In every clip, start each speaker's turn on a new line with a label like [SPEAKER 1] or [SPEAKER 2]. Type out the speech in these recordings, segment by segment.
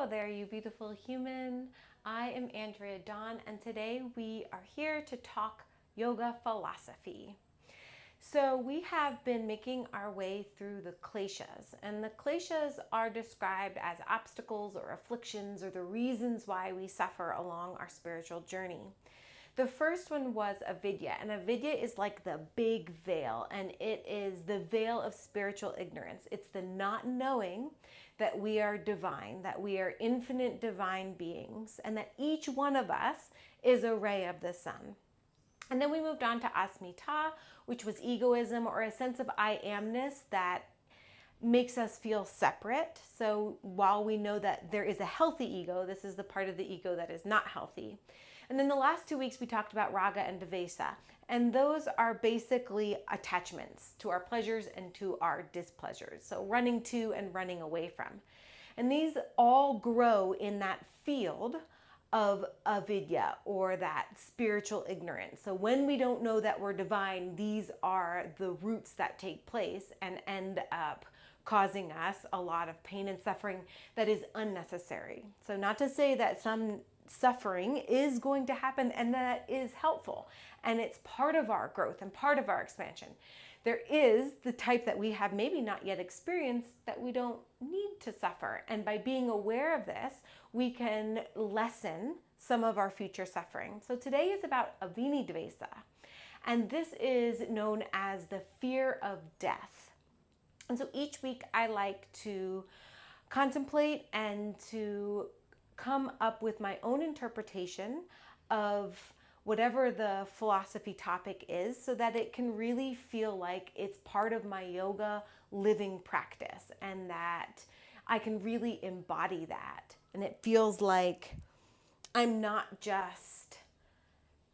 [SPEAKER 1] Hello there, you beautiful human. I am Andrea Dawn, and today we are here to talk yoga philosophy. So we have been making our way through the Kleshas, and the Kleshas are described as obstacles or afflictions or the reasons why we suffer along our spiritual journey. The first one was avidya, and avidya is like the big veil, and it is the veil of spiritual ignorance. It's the not knowing that we are divine, that we are infinite divine beings, and that each one of us is a ray of the sun. And then we moved on to asmita, which was egoism or a sense of I amness that makes us feel separate. So while we know that there is a healthy ego, this is the part of the ego that is not healthy. And then the last 2 weeks we talked about raga and dvesa. And those are basically attachments to our pleasures and to our displeasures. So running to and running away from. And these all grow in that field of avidya, or that spiritual ignorance. So when we don't know that we're divine, these are the roots that take place and end up causing us a lot of pain and suffering that is unnecessary. So not to say that some suffering is going to happen and that is helpful, and it's part of our growth and part of our expansion. There is the type that we have maybe not yet experienced that we don't need to suffer, and by being aware of this, we can lessen some of our future suffering. So today is about Abhinivesa, and this is known as the fear of death. And so each week I like to contemplate and to come up with my own interpretation of whatever the philosophy topic is, so that it can really feel like it's part of my yoga living practice and that I can really embody that. And it feels like I'm not just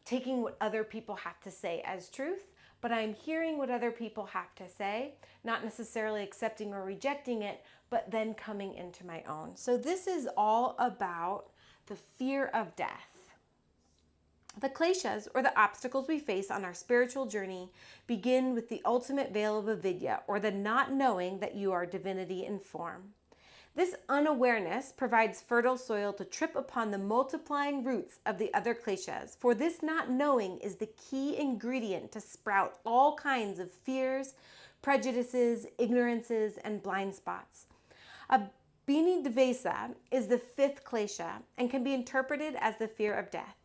[SPEAKER 1] taking what other people have to say as truth, but I'm hearing what other people have to say, not necessarily accepting or rejecting it, but then coming into my own. So this is all about the fear of death. The kleshas, or the obstacles we face on our spiritual journey, begin with the ultimate veil of avidya, or the not knowing that you are divinity in form. This unawareness provides fertile soil to trip upon the multiplying roots of the other kleshas, for this not knowing is the key ingredient to sprout all kinds of fears, prejudices, ignorances, and blind spots. Abhinivesa is the fifth klesha and can be interpreted as the fear of death.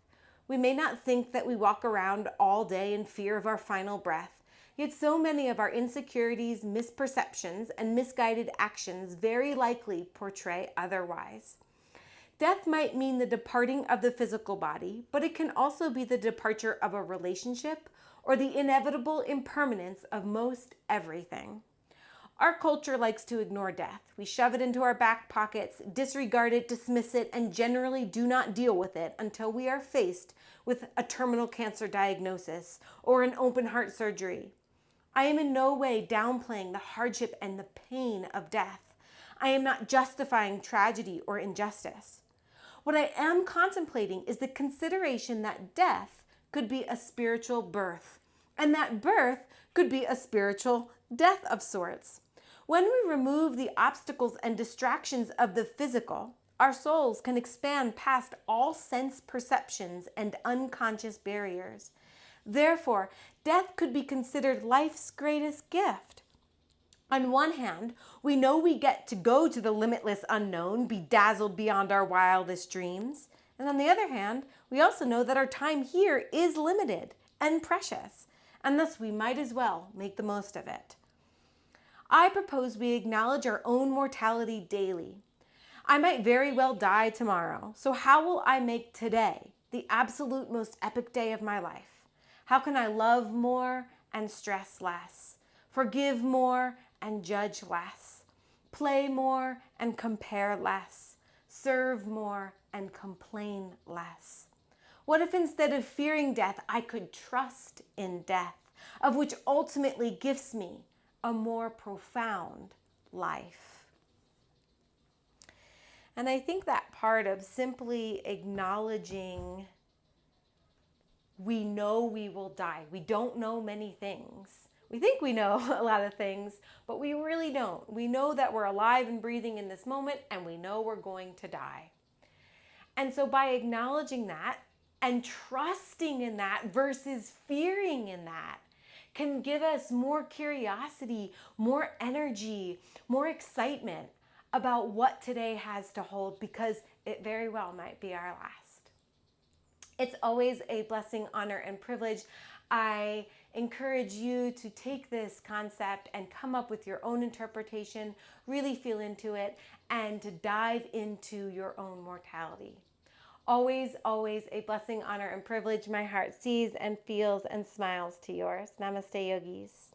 [SPEAKER 1] We may not think that we walk around all day in fear of our final breath, yet so many of our insecurities, misperceptions, and misguided actions very likely portray otherwise. Death might mean the departing of the physical body, but it can also be the departure of a relationship or the inevitable impermanence of most everything. Our culture likes to ignore death. We shove it into our back pockets, disregard it, dismiss it, and generally do not deal with it until we are faced with a terminal cancer diagnosis or an open heart surgery. I am in no way downplaying the hardship and the pain of death. I am not justifying tragedy or injustice. What I am contemplating is the consideration that death could be a spiritual birth, and that birth could be a spiritual death of sorts. When we remove the obstacles and distractions of the physical, our souls can expand past all sense perceptions and unconscious barriers. Therefore, death could be considered life's greatest gift. On one hand, we know we get to go to the limitless unknown, be dazzled beyond our wildest dreams. And on the other hand, we also know that our time here is limited and precious, and thus we might as well make the most of it. I propose we acknowledge our own mortality daily. I might very well die tomorrow, so how will I make today the absolute most epic day of my life? How can I love more and stress less, forgive more and judge less, play more and compare less, serve more and complain less? What if instead of fearing death, I could trust in death, of which ultimately gives me a more profound life? And I think that part of simply acknowledging we know we will die. We don't know many things. We think we know a lot of things, but we really don't. We know that we're alive and breathing in this moment, and we know we're going to die. And so by acknowledging that and trusting in that versus fearing in that can give us more curiosity, more energy, more excitement about what today has to hold, because it very well might be our last. It's always a blessing, honor, and privilege. I encourage you to take this concept and come up with your own interpretation, really feel into it, and to dive into your own mortality. Always, always a blessing, honor, and privilege. My heart sees and feels and smiles to yours. Namaste, yogis.